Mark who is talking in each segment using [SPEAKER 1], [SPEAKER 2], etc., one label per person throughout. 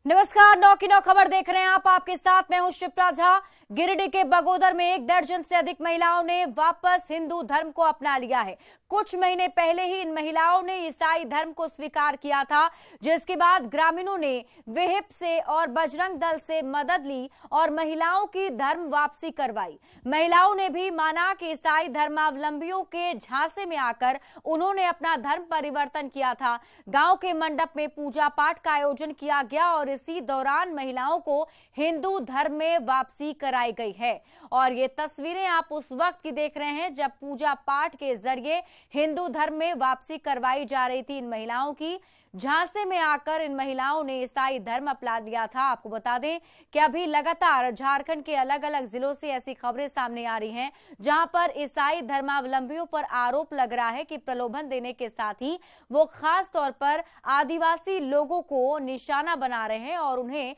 [SPEAKER 1] नमस्कार, 9 की 9 खबर देख रहे हैं आप। आपके साथ मैं हूं शिप्रा झा। गिरिडीह के बगोदर में 1 दर्जन से अधिक महिलाओं ने वापस हिंदू धर्म को अपना लिया है। कुछ महीने पहले ही इन महिलाओं ने ईसाई धर्म को स्वीकार किया था, जिसके बाद ग्रामीणों ने विहिप से और बजरंग दल से मदद ली और महिलाओं की धर्म वापसी करवाई। महिलाओं ने भी माना कि ईसाई धर्मावलंबियों के झांसे में आकर उन्होंने अपना धर्म परिवर्तन किया था। गांव के मंडप में पूजा पाठ का आयोजन किया गया और इसी दौरान महिलाओं को हिंदू धर्म में वापसी कराई गई है। और ये तस्वीरें आप उस वक्त की देख रहे हैं जब पूजा पाठ के जरिए हिंदू धर्म में वापसी करवाई जा रही थी इन महिलाओं की। झांसे में आकर इन महिलाओं ने ईसाई धर्म अपना लिया था। आपको बता दें कि अभी लगातार झारखंड के अलग अलग जिलों से ऐसी खबरें सामने आ रही हैं जहां पर ईसाई धर्मावलंबियों पर आरोप लग रहा है कि प्रलोभन देने के साथ ही वो खास तौर पर आदिवासी लोगों को निशाना बना रहे हैं और उन्हें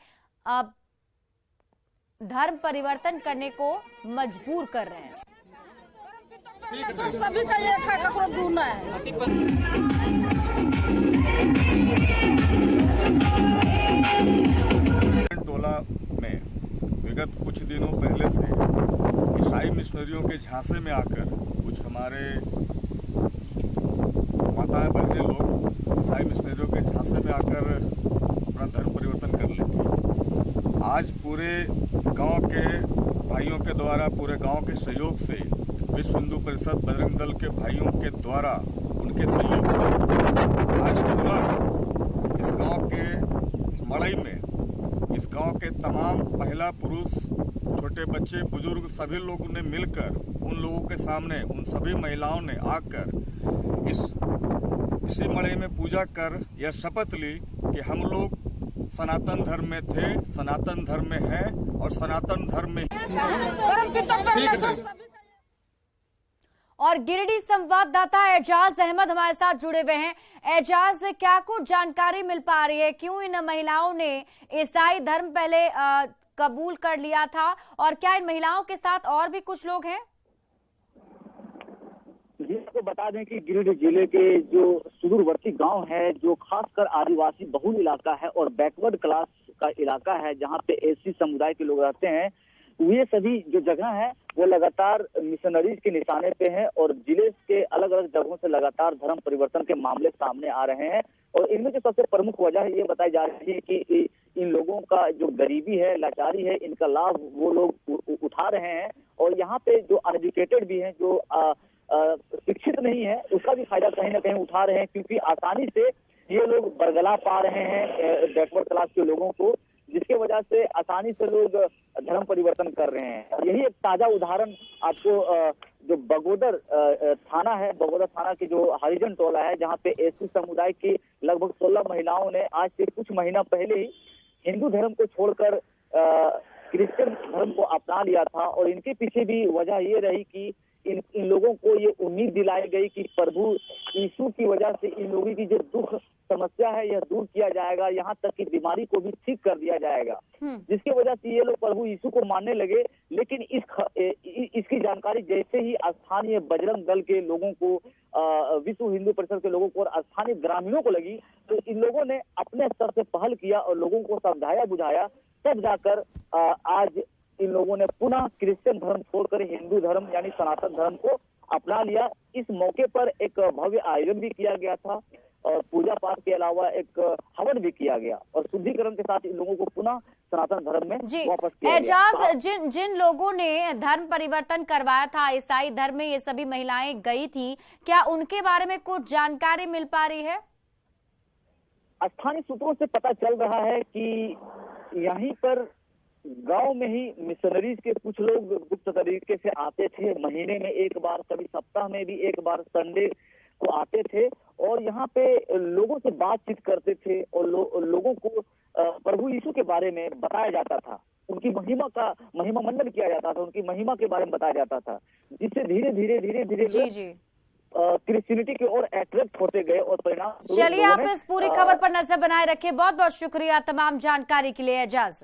[SPEAKER 1] धर्म परिवर्तन करने को मजबूर कर रहे हैं।
[SPEAKER 2] सभी का एक है, ककरो दूर ना है।
[SPEAKER 3] टोला में विगत कुछ दिनों पहले से ईसाई मिशनरियों के झांसे में आकर कुछ हमारे माताएं बहनें लोग ईसाई मिशनरियों के झांसे में आकर अपना धर्म परिवर्तन कर लेती। आज पूरे गांव के भाइयों के द्वारा, पूरे गांव के सहयोग से, विश्व हिंदू परिषद बजरंग दल के भाइयों के द्वारा, उनके सहयोग से आज पुनः इस गांव के मड़ई में इस गांव के तमाम महिला पुरुष, छोटे बच्चे, बुजुर्ग सभी लोगों ने मिलकर उन लोगों के सामने, उन सभी महिलाओं ने आकर इसी मड़ई में पूजा कर यह शपथ ली कि हम लोग सनातन धर्म में थे, सनातन धर्म में हैं और सनातन धर्म में।
[SPEAKER 1] और गिरिडीह संवाददाता एजाज अहमद हमारे साथ जुड़े हुए हैं। एजाज, क्या कुछ जानकारी मिल पा रही है, क्यों इन महिलाओं ने ईसाई धर्म पहले कबूल कर लिया था और क्या इन महिलाओं के साथ और भी कुछ लोग हैं?
[SPEAKER 4] जी, आपको बता दें कि गिरिडीह जिले के जो सुदूरवर्ती गांव है, जो खासकर आदिवासी बहुल इलाका है और बैकवर्ड क्लास का इलाका है, जहां पे एससी समुदाय के लोग रहते हैं, ये सभी जो जगह है वो लगातार मिशनरीज के निशाने पे हैं और जिले के अलग अलग जगहों से लगातार धर्म परिवर्तन के मामले सामने आ रहे हैं। और इनमें जो सबसे प्रमुख वजह ये बताई जा रही है कि इन लोगों का जो गरीबी है, लाचारी है, इनका लाभ वो लोग उठा रहे हैं और यहाँ पे जो अनएजुकेटेड भी हैं, जो शिक्षित नहीं है, उसका भी फायदा कहीं ना कहीं उठा रहे हैं, क्योंकि आसानी से ये लोग बरगला पा रहे हैं बैकवर्ड क्लास के लोगों को, जिसके वजह से आसानी से लोग धर्म परिवर्तन कर रहे हैं। यही एक ताजा उदाहरण आपको जो बगोदर थाना है, बगोदर थाना के जो हरिजन टोला है, जहाँ पे एससी समुदाय की लगभग 16 महिलाओं ने आज से कुछ महीना पहले ही हिंदू धर्म को छोड़कर क्रिश्चियन धर्म को अपना लिया था। और इनके पीछे भी वजह ये रही कि इन लोगों को ये उम्मीद दिलाई गई कि प्रभु यीशु की वजह से इन लोगों की जो दुख समस्या है यह दूर किया जाएगा, यहाँ तक कि बीमारी को भी ठीक कर दिया जाएगा, जिसकी वजह से ये लोग प्रभु यीशु को मानने लगे। लेकिन इसकी जानकारी जैसे ही स्थानीय बजरंग दल के लोगों को, विश्व हिंदू परिषद के लोगों को और स्थानीय ग्रामीणों को लगी, तो इन लोगों ने अपने स्तर से पहल किया और लोगों को समझाया बुझाया, तब जाकर आज इन लोगों ने पुनः क्रिश्चियन धर्म छोड़कर हिंदू धर्म यानी सनातन धर्म को अपना लिया। इस मौके पर एक भव्य आयोजन भी किया गया था और पूजा पाठ के अलावा एक हवन भी किया गया और शुद्धिकरण के साथ इन लोगों को पुनः सनातन धर्म में वापस किया गया।
[SPEAKER 1] एजाज, जिन लोगों ने धर्म परिवर्तन करवाया था, ईसाई धर्म में ये सभी महिलाएं गई थी, क्या उनके बारे में कुछ जानकारी मिल पा रही है?
[SPEAKER 4] स्थानीय सूत्रों से पता चल रहा है कि यहीं पर गांव में ही मिशनरीज के कुछ लोग गुप्त तरीके से आते थे, महीने में एक बार, कभी सप्ताह में भी एक बार, संडे को आते थे और यहाँ पे लोगों से बातचीत करते थे और लोगों को प्रभु यीशु के बारे में बताया जाता था, उनकी महिमा मंडन किया जाता था, उनकी महिमा के बारे में बताया जाता था, जिससे धीरे धीरे क्रिश्चियनिटी की ओर अट्रैक्ट होते गए और परिणाम।
[SPEAKER 1] चलिए, आप इस पूरी खबर पर नजर बनाए रखें। बहुत बहुत शुक्रिया तमाम जानकारी के लिए एजाज।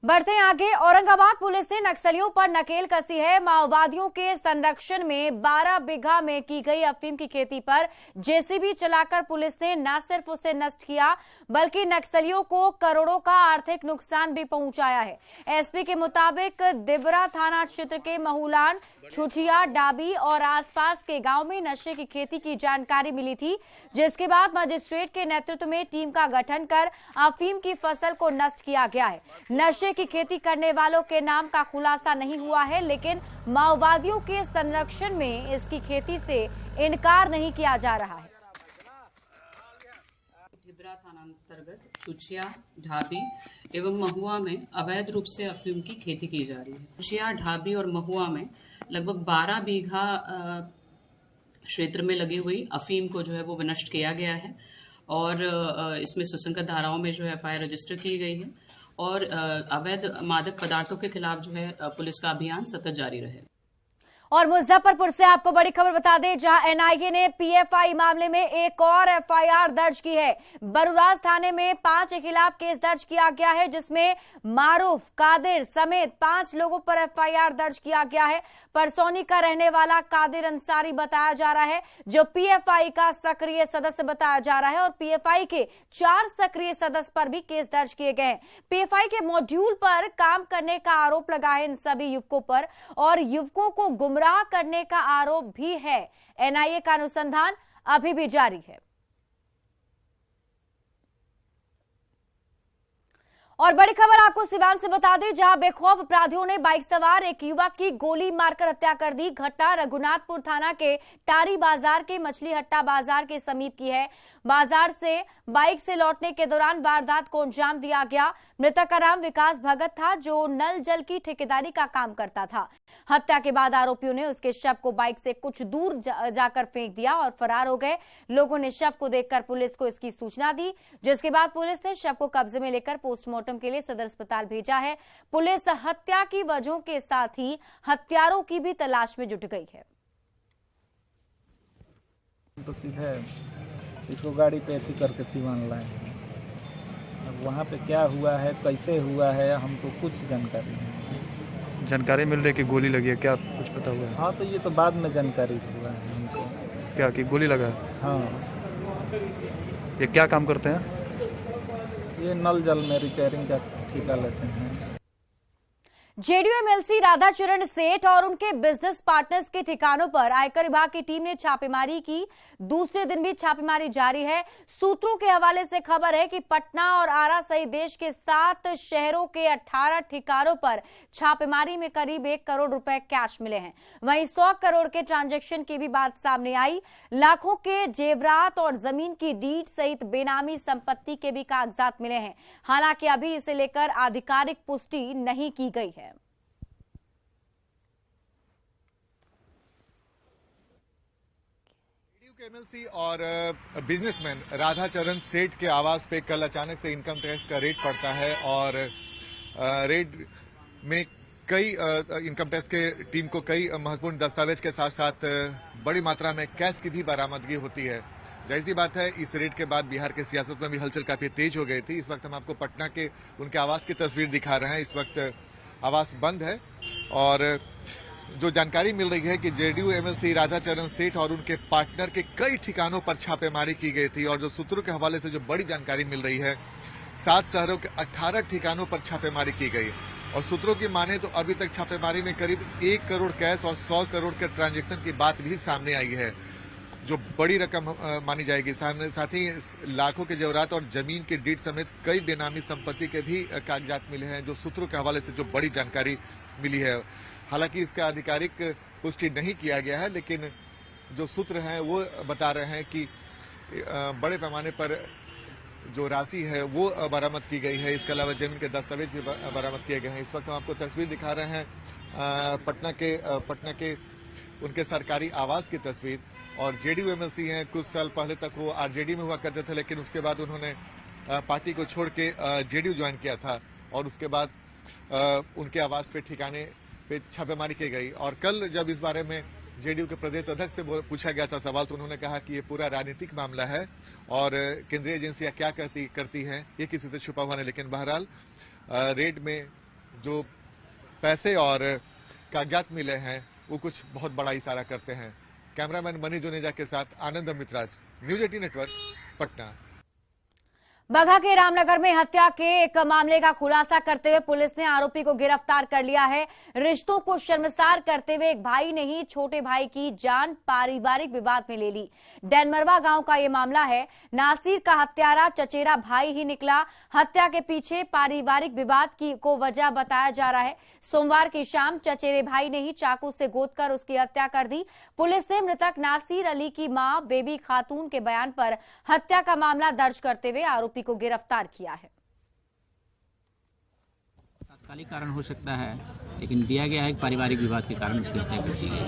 [SPEAKER 1] बढ़ते हैं आगे। औरंगाबाद पुलिस ने नक्सलियों पर नकेल कसी है। माओवादियों के संरक्षण में 12 बीघा में की गई अफीम की खेती पर जेसीबी चलाकर पुलिस ने न सिर्फ उसे नष्ट किया बल्कि नक्सलियों को करोड़ों का आर्थिक नुकसान भी पहुंचाया है। एसपी के मुताबिक दिबरा थाना क्षेत्र के महूलान, छुठिया, डाबी और आसपास के गांव में नशे की खेती की जानकारी मिली थी, जिसके बाद मजिस्ट्रेट के नेतृत्व में टीम का गठन कर अफीम की फसल को नष्ट किया गया है। नशे की खेती करने वालों के नाम का खुलासा नहीं हुआ है, लेकिन माओवादियों के संरक्षण में इसकी खेती से इनकार नहीं किया जा रहा है।
[SPEAKER 5] दिबरा थाना अंतर्गत छुचिया, ढाबी एवं महुआ में अवैध रूप से अफीम की खेती की जा रही है। छुचिया, ढाबी और महुआ में लगभग 12 बीघा क्षेत्र में लगी हुई अफीम को जो है वो विनष्ट किया गया है और इसमें सुसंगत धाराओं में जो है एफआईआर रजिस्टर की गई है और अवैध मादक पदार्थों के खिलाफ जो है पुलिस का अभियान सतत जारी रहेगा।
[SPEAKER 1] और मुजफ्फरपुर से आपको बड़ी खबर बता दें, जहां एनआईए ने पीएफआई मामले में एक और एफआईआर दर्ज की है। बरुराज थाने में 5 के खिलाफ केस दर्ज किया गया है, जिसमें मारूफ, कादिर समेत 5 लोगों पर एफआईआर दर्ज किया गया है। परसौनी का रहने वाला कादिर अंसारी बताया जा रहा है, जो पीएफआई का सक्रिय सदस्य बताया जा रहा है और पीएफआई के 4 सक्रिय सदस्य पर भी केस दर्ज किए गए हैं। पीएफआई के मॉड्यूल पर काम करने का आरोप लगा है इन सभी युवकों पर और युवकों को गुमराह करने का आरोप भी है। एनआईए का अनुसंधान अभी भी जारी है। और बड़ी खबर आपको सिवान से बता दें, जहां बेखौफ अपराधियों ने बाइक सवार एक युवक की गोली मारकर हत्या कर दी। घटना रघुनाथपुर थाना के टारी बाजार के मछली हट्टा बाजार के समीप की है। बाजार से बाइक से लौटने के दौरान वारदात को अंजाम दिया गया। मृतक का नाम विकास भगत था, जो नल जल की ठेकेदारी का काम करता था। हत्या के बाद आरोपियों ने उसके शव को बाइक से कुछ दूर जाकर फेंक दिया और फरार हो गए। लोगों ने शव को देखकर पुलिस को इसकी सूचना दी, जिसके बाद पुलिस ने शव को कब्जे में लेकर पोस्टमार्टम के लिए सदर अस्पताल भेजा है। पुलिस हत्या की वजहों के साथ ही हत्यारों की भी तलाश में जुट गई है।
[SPEAKER 6] तो सीधे इसको गाड़ी पे ऐसी करके सिवान लाए। अब वहाँ पे क्या हुआ है, कैसे हुआ है, हमको कुछ जानकारी नहीं।
[SPEAKER 7] जानकारी मिल रही है कि गोली लगी है, क्या कुछ पता हुआ है?
[SPEAKER 6] हाँ, तो ये तो बाद में जानकारी हुआ है हमको।
[SPEAKER 7] क्या कि गोली लगा है?
[SPEAKER 6] हाँ।
[SPEAKER 7] ये क्या काम करते हैं?
[SPEAKER 6] ये नल जल में रिपेयरिंग का ठेका लेते हैं।
[SPEAKER 1] जेडीयू एमएलसी राधाचरण सेठ और उनके बिजनेस पार्टनर्स के ठिकानों पर आयकर विभाग की टीम ने छापेमारी की। दूसरे दिन भी छापेमारी जारी है। सूत्रों के हवाले से खबर है कि पटना और आरा सहित देश के 7 शहरों के 18 ठिकानों पर छापेमारी में करीब 1 करोड़ रुपए कैश मिले हैं। वहीं 100 करोड़ के ट्रांजैक्शन की भी बात सामने आई। लाखों के जेवरात और जमीन की डीड सहित बेनामी संपत्ति के भी कागजात मिले हैं। हालांकि अभी इसे लेकर आधिकारिक पुष्टि नहीं की गई है।
[SPEAKER 8] एमएलसी और बिजनेसमैन राधाचरण सेठ के आवास पे कल अचानक से इनकम टैक्स का रेड पड़ता है और रेड में कई इनकम टैक्स के टीम को कई महत्वपूर्ण दस्तावेज के साथ साथ बड़ी मात्रा में कैश की भी बरामदगी होती है। जाहिर सी बात है, इस रेड के बाद बिहार की सियासत में भी हलचल काफी तेज हो गई थी। इस वक्त हम आपको पटना के उनके आवास की तस्वीर दिखा रहे हैं। इस वक्त आवास बंद है और जो जानकारी मिल रही है कि जेडीयू एमएलसी राधाचरण सेठ और उनके पार्टनर के कई ठिकानों पर छापेमारी की गई थी और जो सूत्रों के हवाले से जो बड़ी जानकारी मिल रही है, 7 शहरों के 18 ठिकानों पर छापेमारी की गई और सूत्रों की माने तो अभी तक छापेमारी में करीब 1 करोड़ कैश और 100 करोड़ के ट्रांजैक्शन की बात भी सामने आई है, जो बड़ी रकम मानी जाएगी। साथ ही लाखों के जेवरात और जमीन के डीड समेत कई बेनामी संपत्ति के भी कागजात मिले हैं, जो सूत्रों के हवाले से जो बड़ी जानकारी मिली है। हालांकि इसका आधिकारिक पुष्टि नहीं किया गया है, लेकिन जो सूत्र हैं वो बता रहे हैं कि बड़े पैमाने पर जो राशि है वो बरामद की गई है। इसके अलावा जमीन के दस्तावेज भी बरामद किए गए हैं। इस वक्त हम आपको तस्वीर दिखा रहे हैं पटना के उनके सरकारी आवास की तस्वीर। और जेडीयू एमएलसी हैं, कुछ साल पहले तक वो आरजेडी में हुआ करते थे, लेकिन उसके बाद उन्होंने पार्टी को छोड़ के जेडीयू ज्वाइन किया था और उसके बाद उनके आवास पे ठिकाने पे छापेमारी की गई। और कल जब इस बारे में जेडीयू के प्रदेश अध्यक्ष से पूछा गया था सवाल, तो उन्होंने कहा कि ये पूरा राजनीतिक मामला है और केंद्रीय एजेंसियां क्या करती हैं ये किसी से छुपा हुआ नहीं। लेकिन बहरहाल रेड में जो पैसे और कागजात मिले हैं वो कुछ बहुत बड़ा इशारा करते हैं। कैमरामैन मनीष जुनेजा के साथ आनंद अमितराज, न्यूज 18 नेटवर्क, पटना।
[SPEAKER 1] बगहा के रामनगर में हत्या के एक मामले का खुलासा करते हुए पुलिस ने आरोपी को गिरफ्तार कर लिया है। रिश्तों को शर्मसार करते हुए एक भाई ने ही छोटे भाई की जान पारिवारिक विवाद में ले ली। डैनमरवा गांव का ये मामला है। नासिर का हत्यारा चचेरा भाई ही निकला। हत्या के पीछे पारिवारिक विवाद को वजह बताया जा रहा है। सोमवार की शाम चचेरे भाई ने ही चाकू से गोदकर उसकी हत्या कर दी। पुलिस ने मृतक नासिर अली की मां बेबी खातून के बयान पर हत्या का मामला दर्ज करते हुए आरोपी को गिरफ्तार किया है।
[SPEAKER 9] तात्कालिक कारण हो सकता है, लेकिन दिया गया है कि पारिवारिक विवाद के कारण उसकी हत्या कर दी गई।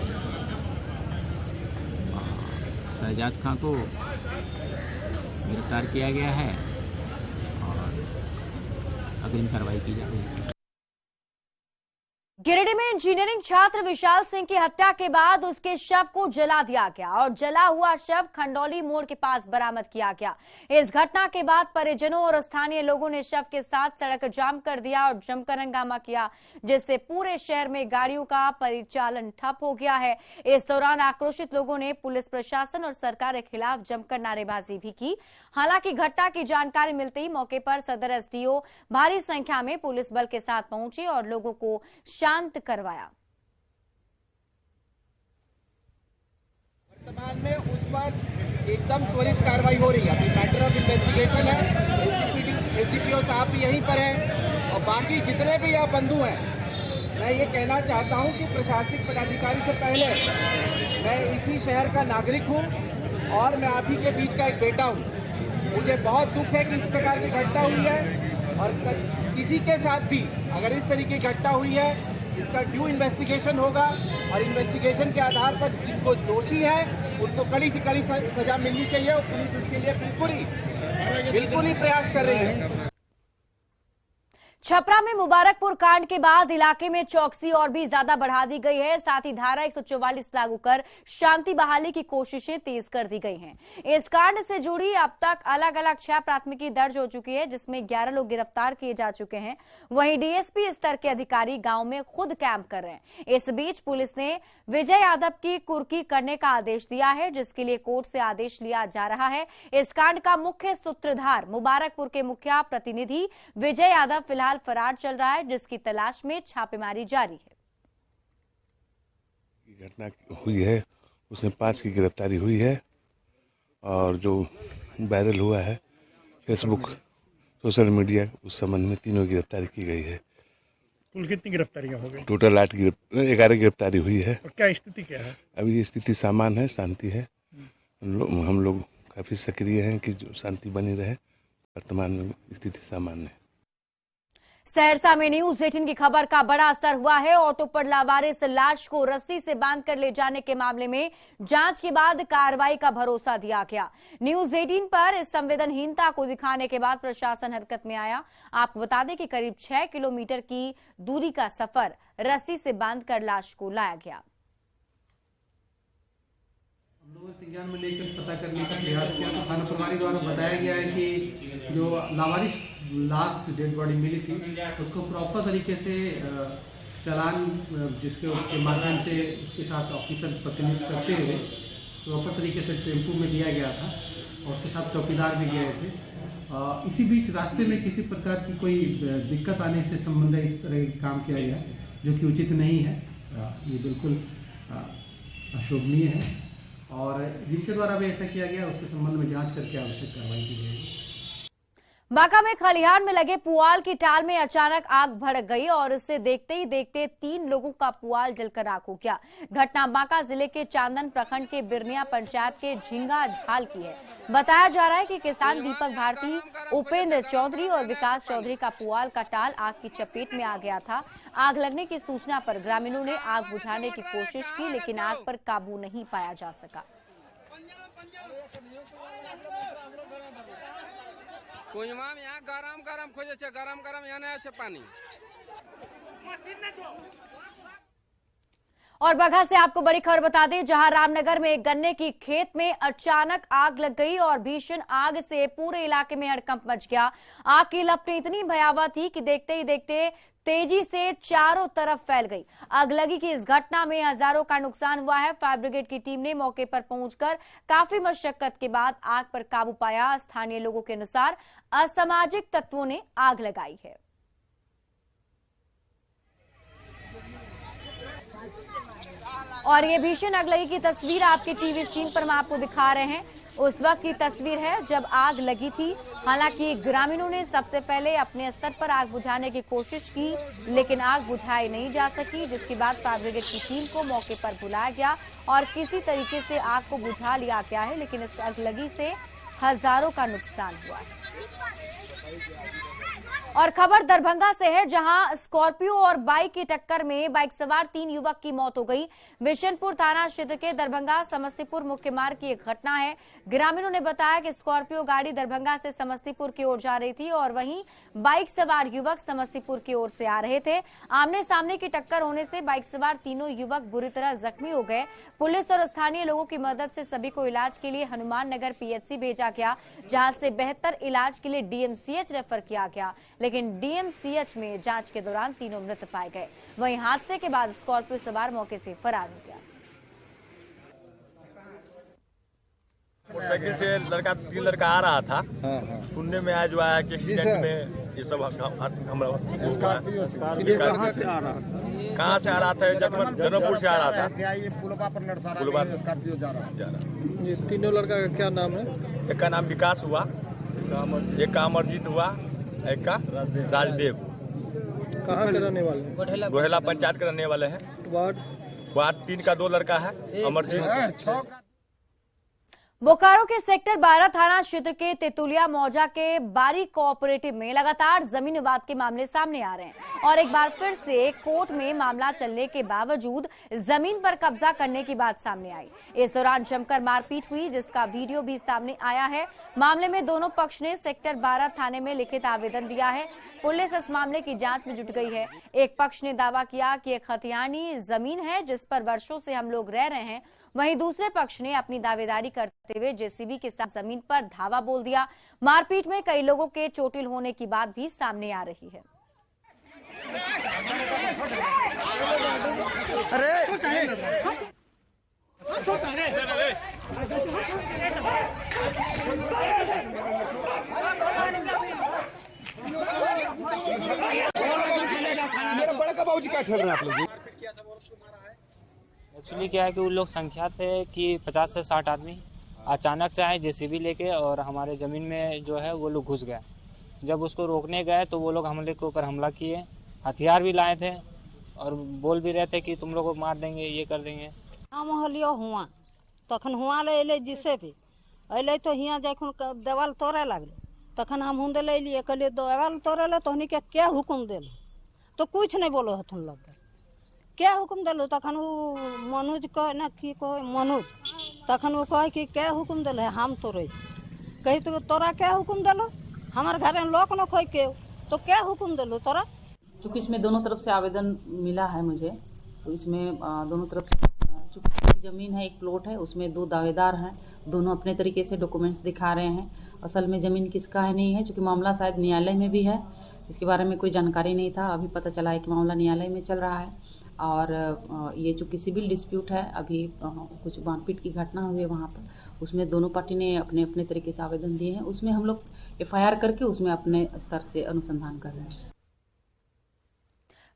[SPEAKER 9] शहजाद खां को गिरफ्तार किया गया है और अग्रिम कार्रवाई की जा रही है।
[SPEAKER 1] गिरिडीह में इंजीनियरिंग छात्र विशाल सिंह की हत्या के बाद उसके शव को जला दिया गया और जला हुआ शव खंडौली मोड़ के पास बरामद किया गया। इस घटना के बाद परिजनों और स्थानीय लोगों ने शव के साथ सड़क जाम कर दिया और जमकर हंगामा किया, जिससे पूरे शहर में गाड़ियों का परिचालन ठप हो गया है। इस दौरान आक्रोशित लोगों ने पुलिस प्रशासन और सरकार के खिलाफ जमकर नारेबाजी भी की। हालांकि घटना की जानकारी मिलते ही मौके पर सदर एसडीओ भारी संख्या में पुलिस बल के साथ पहुंचे और लोगों को शांत करवाया।
[SPEAKER 10] वर्तमान में उस पर एकदम त्वरित कार्रवाई हो रही है। अभी मैटर ऑफ इन्वेस्टिगेशन है। एसडीपीओ साहब भी यहीं पर हैं और बाकी जितने भी यहाँ बंधु हैं, मैं ये कहना चाहता हूँ कि प्रशासनिक पदाधिकारी से पहले मैं इसी शहर का नागरिक हूँ और मैं आप ही के बीच का एक बेटा हूँ। मुझे बहुत दुख है कि इस प्रकार की घटना हुई है और किसी के साथ भी अगर इस तरीके की घटना हुई है, इसका ड्यू इन्वेस्टिगेशन होगा और इन्वेस्टिगेशन के आधार पर जिनको दोषी है उनको कड़ी से कड़ी सजा मिलनी चाहिए और पुलिस उसके लिए बिल्कुल ही प्रयास कर रही है।
[SPEAKER 1] छपरा में मुबारकपुर कांड के बाद इलाके में चौकसी और भी ज्यादा बढ़ा दी गई है। साथ ही धारा 144 लागू कर शांति बहाली की कोशिशें तेज कर दी गई हैं। इस कांड से जुड़ी अब तक अलग अलग 6 प्राथमिकी दर्ज हो चुकी है, जिसमें 11 लोग गिरफ्तार किए जा चुके हैं। वहीं डीएसपी स्तर के अधिकारी गांव में खुद कैंप कर रहे हैं। इस बीच पुलिस ने विजय यादव की कुर्की करने का आदेश दिया है, जिसके लिए कोर्ट से आदेश लिया जा रहा है। इस कांड का मुख्य सूत्रधार मुबारकपुर के मुखिया प्रतिनिधि विजय यादव फिलहाल फरार चल रहा है, जिसकी तलाश में छापेमारी जारी है।
[SPEAKER 11] घटना हुई है उसमें 5 की गिरफ्तारी हुई है और जो वायरल हुआ है फेसबुक सोशल मीडिया, उस संबंध में 3 की गिरफ्तारी की गई है।
[SPEAKER 12] कुल कितनी गिरफ्तारियां हो गई?
[SPEAKER 11] टोटल 11 गिरफ्तारी हुई है।
[SPEAKER 12] और क्या स्थिति क्या है?
[SPEAKER 11] अभी स्थिति सामान्य है, शांति है। हम लोग काफी सक्रिय हैं कि जो शांति बनी रहे। वर्तमान में स्थिति सामान्य है।
[SPEAKER 1] सहरसा में न्यूज 18 की खबर का बड़ा असर हुआ है। ऑटो पर लावारिस लाश को रस्सी से बांधकर ले जाने के मामले में जांच के बाद कार्रवाई का भरोसा दिया गया। न्यूज 18 पर इस संवेदनहीनता को दिखाने के बाद प्रशासन हरकत में आया। आपको बता दें कि करीब 6 किलोमीटर की दूरी का सफर रस्सी से बांधकर लाश को लाया गया।
[SPEAKER 13] हम लोगों ने संज्ञान में लेकर पता करने का प्रयास किया तो थाना प्रभारी द्वारा बताया गया है कि जो लावारिस लास्ट डेड बॉडी मिली थी उसको प्रॉपर तरीके से चालान जिसके माध्यम से उसके साथ ऑफिसर प्रतिनिधित्व करते हुए प्रॉपर तरीके से टेम्पू में दिया गया था और उसके साथ चौकीदार भी गए थे। इसी बीच रास्ते में किसी प्रकार की कोई दिक्कत आने से संबंधित इस तरह का काम किया गया जो कि उचित नहीं है। ये बिल्कुल अशोभनीय है और जिनके द्वारा भी ऐसा किया गया उसके संबंध में जांच करके आवश्यक कार्रवाई की जाएगी।
[SPEAKER 1] बांका में खलिहान में लगे पुआल की टाल में अचानक आग भड़क गई और इसे देखते ही देखते 3 लोगों का पुआल जलकर राख हो गया। घटना बांका जिले के चांदन प्रखंड के बिरनिया पंचायत के झिंगा झाल की है। बताया जा रहा है कि किसान दीपक भारती, उपेंद्र चौधरी और विकास चौधरी का पुआल का टाल आग की चपेट में आ गया था। आग लगने की सूचना पर ग्रामीणों ने आग बुझाने की कोशिश की, लेकिन आग पर काबू नहीं पाया जा सका।
[SPEAKER 14] यहाँ गरम गरम खोजे छे, गरम गरम यहाँ नहीं छे पानी।
[SPEAKER 1] और बगहा से आपको बड़ी खबर बता दें, जहां रामनगर में एक गन्ने की खेत में अचानक आग लग गई और भीषण आग से पूरे इलाके में हड़कंप मच गया। आग की लपटें इतनी भयावह थी कि देखते ही देखते तेजी से चारों तरफ फैल गई। अगलगी की इस घटना में हजारों का नुकसान हुआ है। फायर ब्रिगेड की टीम ने मौके पर पहुंचकर काफी मशक्कत के बाद आग पर काबू पाया। स्थानीय लोगों के अनुसार असामाजिक तत्वों ने आग लगाई है। और ये भीषण अगलगी की तस्वीर आपकी टीवी स्क्रीन पर हम आपको दिखा रहे हैं। उस वक्त की तस्वीर है जब आग लगी थी। हालांकि ग्रामीणों ने सबसे पहले अपने स्तर पर आग बुझाने की कोशिश की, लेकिन आग बुझाई नहीं जा सकी, जिसके बाद फायर ब्रिगेड की टीम को मौके पर बुलाया गया और किसी तरीके से आग को बुझा लिया गया है। लेकिन इस अगलगी से हजारों का नुकसान हुआ है। और खबर दरभंगा से है, जहां स्कॉर्पियो और बाइक की टक्कर में बाइक सवार 3 युवक की मौत हो गई। बिशनपुर थाना क्षेत्र के दरभंगा समस्तीपुर मुख्य मार्ग की एक घटना है। ग्रामीणों ने बताया कि स्कॉर्पियो गाड़ी दरभंगा से समस्तीपुर की ओर जा रही थी और वहीं बाइक सवार युवक समस्तीपुर की ओर से आ रहे थे। आमने सामने की टक्कर होने से बाइक सवार तीनों युवक बुरी तरह जख्मी हो गए। पुलिस और स्थानीय लोगों की मदद से सभी को इलाज के लिए हनुमान नगर PHC भेजा गया, जहां से बेहतर इलाज के लिए DMCH रेफर किया गया। लेकिन DMCH में जांच के दौरान तीनों मृत पाए गए। वहीं हादसे के बाद स्कॉर्पियो सवार मौके से फरार हो गया।
[SPEAKER 15] मोटरसाइकिल से तीन लड़का आ रहा था। सुनने में आया जो आया कि एक्सीडेंट में ये सब
[SPEAKER 16] कहाँ से आ रहा था?
[SPEAKER 15] जनकपुर से आ रहा था।
[SPEAKER 16] क्या ये पुलवा पर नरसारा स्कॉर्पियो जा रहा है?
[SPEAKER 13] ये तीनों लड़का का क्या नाम है?
[SPEAKER 15] एक का नाम विकास हुआ, एक का अमरजीत हुआ, एक का राजदेव।
[SPEAKER 13] कहाँ के रहने वाले?
[SPEAKER 15] गोहेला पंचायत के रहने वाले हैं। वार्ड 3 का 2 लड़का है, अमरजीत।
[SPEAKER 1] बोकारो के सेक्टर 12 थाना क्षेत्र के तेतुलिया मौजा के बारी कोऑपरेटिव में लगातार जमीन विवाद के मामले सामने आ रहे हैं और एक बार फिर से कोर्ट में मामला चलने के बावजूद जमीन पर कब्जा करने की बात सामने आई। इस दौरान जमकर मारपीट हुई, जिसका वीडियो भी सामने आया है। मामले में दोनों पक्ष ने सेक्टर 12 थाने में लिखित आवेदन दिया है। पुलिस इस मामले की जांच में जुट गई है। एक पक्ष ने दावा किया कि एक खतियानी जमीन है जिस पर वर्षों से हम लोग रह रहे हैं। वहीं दूसरे पक्ष ने अपनी दावेदारी करते हुए JCB के साथ जमीन पर धावा बोल दिया। मारपीट में कई लोगों के चोटिल होने की बात भी सामने आ रही है।
[SPEAKER 16] मेरा बड़ा का बाबूजी क्या ठहर रहे हैं आप लोग?
[SPEAKER 17] एक्चुअली क्या है कि उन लोग संख्या थे कि 50 से 60 आदमी अचानक से आए JCB लेके और हमारे ज़मीन में जो है वो लोग घुस गए। जब उसको रोकने गए तो वो लोग हमले के ऊपर हमला किए, हथियार भी लाए थे और बोल भी रहे थे कि तुम लोग को मार देंगे, ये कर देंगे।
[SPEAKER 2] हम हलियो हुआ तखन हुआ ले अले जिसे भी अले तो हियाँ जखन देवाल तोड़े लगले तखन हम हुंदे ले लिए कहलिए देवाल तोड़े ले तो के क्या हुक्म दिल तो कुछ नहीं बोलो हथुन लग क्या हुक्म दिलो तखन वो मनोज कहे ना कि कहे मनोज तखन वो कहे कि क्या हुक्म दिल है हम तोड़े कही तो तोरा क्या हुक्म दिलो हमारे घर में लोक न खोई के तो क्या हुक्म दिलो तोरा।
[SPEAKER 18] क्योंकि इसमें दोनों तरफ से आवेदन मिला है मुझे, तो इसमें दोनों तरफ से एक ज़मीन है, एक प्लॉट है, उसमें 2 दावेदार हैं। दोनों अपने तरीके से डॉक्यूमेंट्स दिखा रहे हैं। असल में ज़मीन किसका है नहीं है, क्योंकि मामला शायद न्यायालय में भी है। इसके बारे में कोई जानकारी नहीं था। अभी पता चला है कि मामला न्यायालय में चल रहा है और ये जो सिविल डिस्प्यूट है, अभी कुछ मारपीट की घटना हुई है वहाँ पर, उसमें दोनों पार्टी ने अपने अपने तरीके से आवेदन दिए हैं। उसमें हम लोग FIR करके उसमें अपने स्तर से अनुसंधान कर रहे हैं।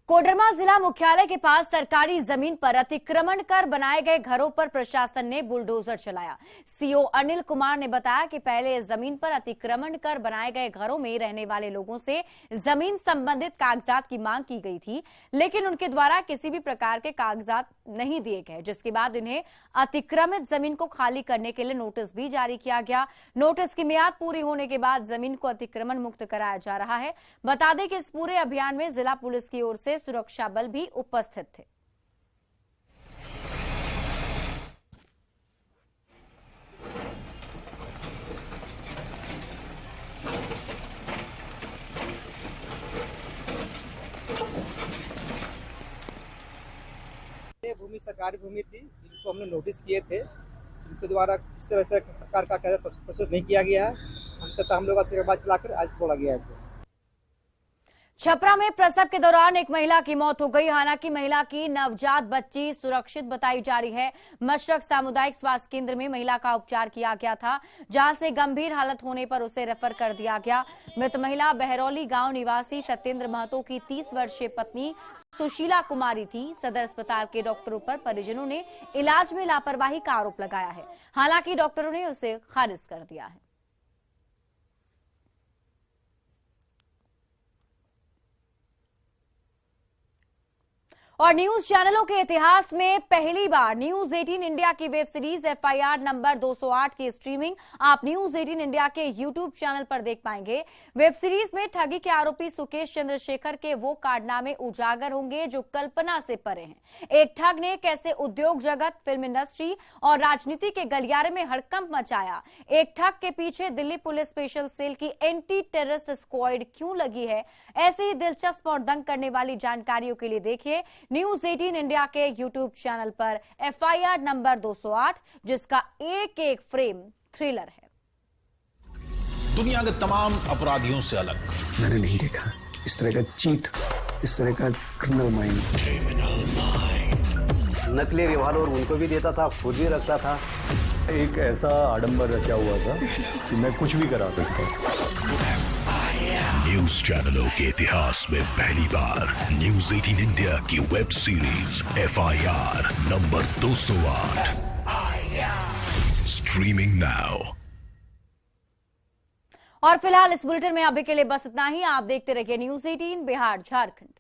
[SPEAKER 1] कोडरमा जिला मुख्यालय के पास सरकारी जमीन पर अतिक्रमण कर बनाए गए घरों पर प्रशासन ने बुलडोजर चलाया। CO अनिल कुमार ने बताया कि पहले इस जमीन पर अतिक्रमण कर बनाए गए घरों में रहने वाले लोगों से जमीन संबंधित कागजात की मांग की गई थी, लेकिन उनके द्वारा किसी भी प्रकार के कागजात नहीं दिए गए, जिसके बाद इन्हें अतिक्रमित जमीन को खाली करने के लिए नोटिस भी जारी किया गया। नोटिस की मियाद पूरी होने के बाद जमीन को अतिक्रमण मुक्त कराया जा रहा है। बता दें कि इस पूरे अभियान में जिला पुलिस की ओर से सुरक्षा बल भी उपस्थित थे।
[SPEAKER 10] भूमि सरकारी भूमि थी, जिनको हमने नोटिस किए थे, उनके द्वारा इस तरह से प्रकार का कागज प्रस्तुत नहीं किया गया है। हम लोग तिरंगा चलाकर आज छोड़ा गया है।
[SPEAKER 1] छपरा में प्रसव के दौरान एक महिला की मौत हो गई। हालांकि महिला की नवजात बच्ची सुरक्षित बताई जा रही है। मशरक सामुदायिक स्वास्थ्य केंद्र में महिला का उपचार किया गया था, जहां से गंभीर हालत होने पर उसे रेफर कर दिया गया। मृत महिला बहरौली गांव निवासी सत्येंद्र महतो की 30 वर्षीय पत्नी सुशीला कुमारी थी। सदर अस्पताल के डॉक्टरों पर परिजनों ने इलाज में लापरवाही का आरोप लगाया है। हालांकि डॉक्टरों ने उसे खारिज कर दिया है। और न्यूज चैनलों के इतिहास में पहली बार न्यूज 18 इंडिया की वेब सीरीज FIR नंबर 208 की स्ट्रीमिंग आप न्यूज 18 इंडिया के यूट्यूब चैनल पर देख पाएंगे। वेब सीरीज में ठगी के आरोपी सुकेश चंद्रशेखर के वो कारनामे उजागर होंगे जो कल्पना से परे हैं। एक ठग ने कैसे उद्योग जगत, फिल्म इंडस्ट्री और राजनीति के गलियारे में हड़कंप मचाया। एक ठग के पीछे दिल्ली पुलिस स्पेशल सेल की एंटी टेररिस्ट स्क्वाड क्यों लगी है। ऐसी ही दिलचस्प और दंग करने वाली जानकारियों के लिए देखिए न्यूज 18 इंडिया के यूट्यूब चैनल पर FIR नंबर 208, जिसका एक एक फ्रेम थ्रिलर है।
[SPEAKER 19] दुनिया के तमाम अपराधियों से अलग
[SPEAKER 20] मैंने नहीं देखा इस तरह का चीट, इस तरह का क्रिमिनल माइंड।
[SPEAKER 21] नकली रिवॉल्वर उनको भी देता था, खुद भी रखता था।
[SPEAKER 22] एक ऐसा आडंबर रचा हुआ था कि मैं कुछ भी करा सकता हूं।
[SPEAKER 19] न्यूज चैनलों के इतिहास में पहली बार न्यूज 18 इंडिया की web series FIR number 208 streaming now.
[SPEAKER 1] और फिलहाल इस बुलेटिन में अभी के लिए बस इतना ही। आप देखते रहिए न्यूज 18 बिहार झारखंड।